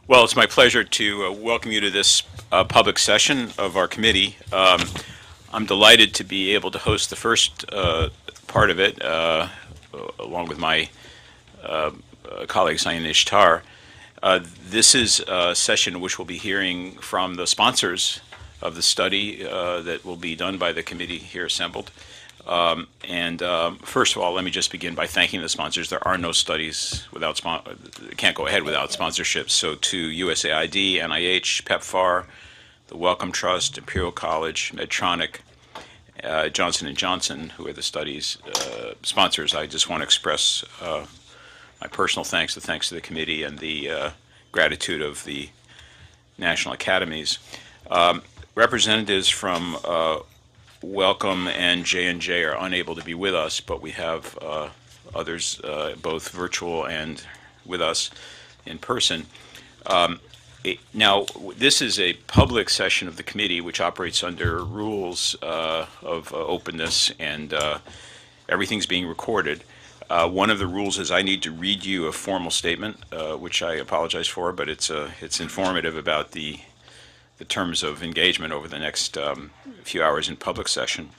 Well, it's my pleasure to welcome you to this public session of our committee. I'm delighted to be able to host the first part of it, along with my colleague Sayan Ishtar. This is a session in which we'll be hearing from the sponsors of the study that will be done by the committee here assembled. First of all, let me just begin by thanking the sponsors. There are no studies without can't go ahead without sponsorships. So to USAID, NIH, PEPFAR, the Wellcome Trust, Imperial College, Medtronic, Johnson and Johnson, who are the study's sponsors, I just want to express my personal thanks, the thanks to the committee, and the gratitude of the National Academies. Representatives from Wellcome and J&J are unable to be with us, but we have others, both virtual and with us in person. Now, this is a public session of the committee, which operates under rules of openness, and everything's being recorded. One of the rules is I need to read you a formal statement, which I apologize for, but it's informative about the terms of engagement over the next few hours in public session.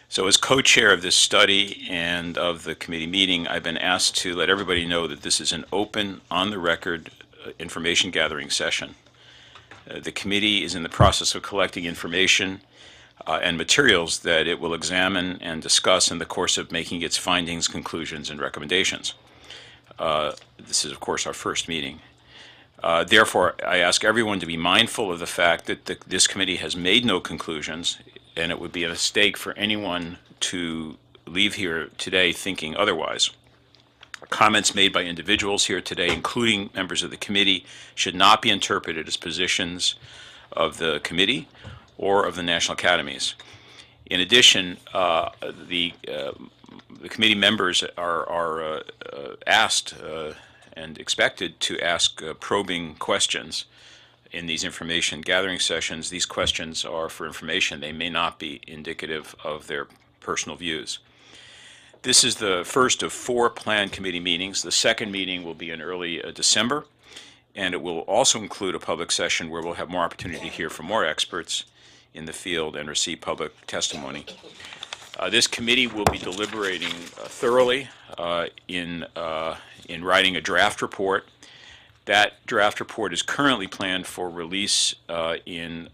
So as co-chair of this study and of the committee meeting, I've been asked to let everybody know that this is an open, on-the-record information gathering session. The committee is in the process of collecting information and materials that it will examine and discuss in the course of making its findings, conclusions, and recommendations. This is, of course, our first meeting. Therefore, I ask everyone to be mindful of the fact that this committee has made no conclusions, and it would be a mistake for anyone to leave here today thinking otherwise. Comments made by individuals here today, including members of the committee, should not be interpreted as positions of the committee or of the National Academies. In addition, the committee members are asked and expected to ask probing questions in these information gathering sessions. These questions are for information. They may not be indicative of their personal views. This is the first of 4 planned committee meetings. The second meeting will be in early December, and it will also include a public session where we'll have more opportunity to hear from more experts in the field and receive public testimony. This committee will be deliberating thoroughly in writing a draft report. That draft report is currently planned for release in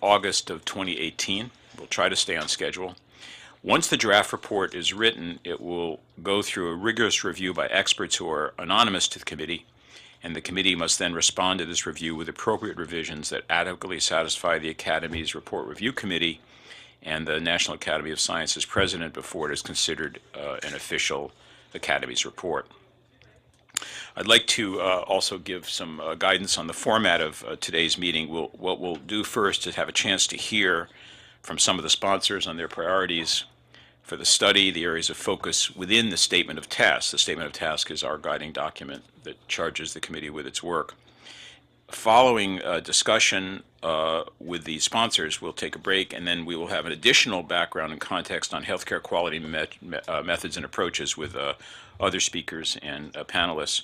August of 2018. We'll try to stay on schedule. Once the draft report is written, it will go through a rigorous review by experts who are anonymous to the committee, and the committee must then respond to this review with appropriate revisions that adequately satisfy the Academy's Report Review Committee and the National Academy of Sciences president before it is considered an official Academy's report. I'd like to also give some guidance on the format of today's meeting. What we'll do first is have a chance to hear from some of the sponsors on their priorities for the study, the areas of focus within the Statement of Task. The Statement of Task is our guiding document that charges the committee with its work. Following discussion with the sponsors, we'll take a break, and then we will have an additional background and context on healthcare quality methods and approaches with other speakers and panelists.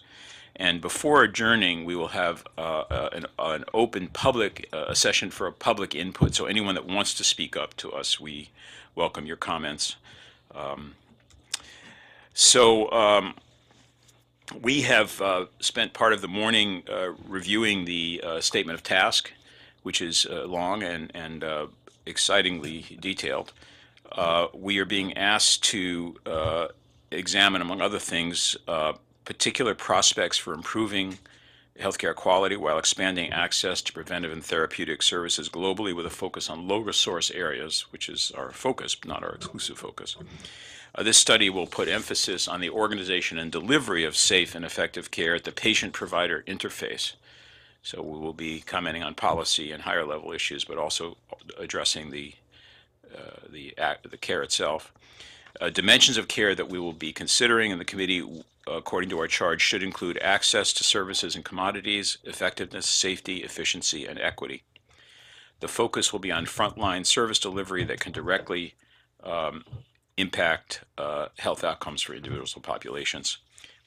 And before adjourning, we will have an open public session for a public input. So anyone that wants to speak up to us, we welcome your comments. We have spent part of the morning reviewing the Statement of Task, which is long and excitingly detailed. We are being asked to examine, among other things, particular prospects for improving healthcare quality while expanding access to preventive and therapeutic services globally with a focus on low-resource areas, which is our focus, but not our exclusive focus. This study will put emphasis on the organization and delivery of safe and effective care at the patient-provider interface. So we will be commenting on policy and higher-level issues, but also addressing the care itself. Dimensions of care that we will be considering in the committee, according to our charge, should include access to services and commodities, effectiveness, safety, efficiency, and equity. The focus will be on frontline service delivery that can directly impact health outcomes for individuals and populations.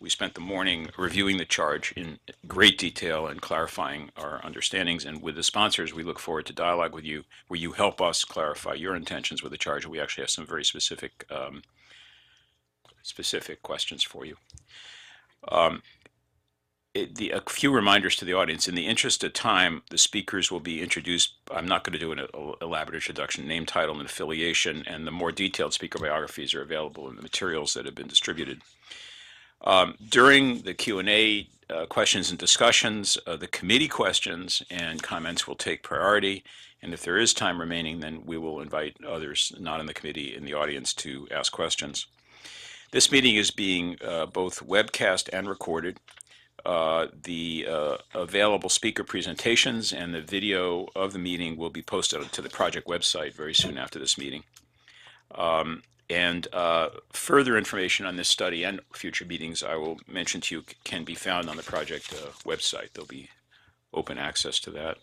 we spent the morning reviewing the charge in great detail and clarifying our understandings. And with the sponsors, we look forward to dialogue with you, where you help us clarify your intentions with the charge. And we actually have some very specific questions for you. A few reminders to the audience. In the interest of time, the speakers will be introduced. I'm not going to do an elaborate introduction, name, title, and affiliation, and the more detailed speaker biographies are available in the materials that have been distributed. During the Q&A questions and discussions, the committee questions and comments will take priority, and if there is time remaining, then we will invite others not in the committee in the audience to ask questions. This meeting is being both webcast and recorded. The available speaker presentations and the video of the meeting will be posted to the project website very soon after this meeting. Further information on this study and future meetings I will mention to you can be found on the project website. There'll be open access to that.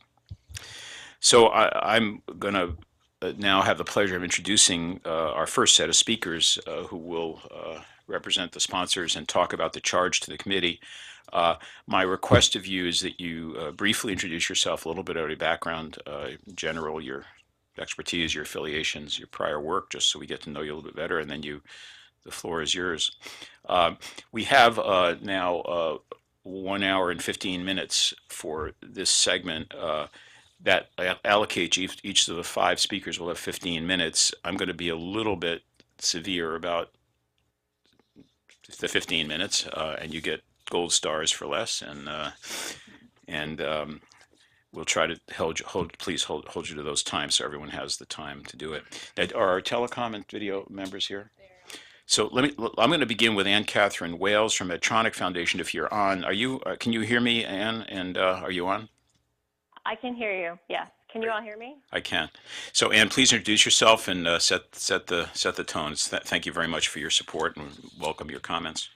So I'm going to now have the pleasure of introducing our first set of speakers who will represent the sponsors and talk about the charge to the committee. My request of you is that you briefly introduce yourself, a little bit of your background, general, your expertise, your affiliations, your prior work, just so we get to know you a little bit better, and then the floor is yours. We have now 1 hour and 15 minutes for this segment. That allocates each of the 5 speakers will have 15 minutes. I'm going to be a little bit severe about the 15 minutes, and you get gold stars for less, and we'll try to please hold you to those times so everyone has the time to do it. Are our telecom and video members here? So I'm going to begin with Anne Catherine Wales from Medtronic Foundation. If you're on, can you hear me, Anne? And are you on? I can hear you. Yes. Can you all hear me? I can. So Anne, please introduce yourself and set the tones. Thank you very much for your support and welcome your comments.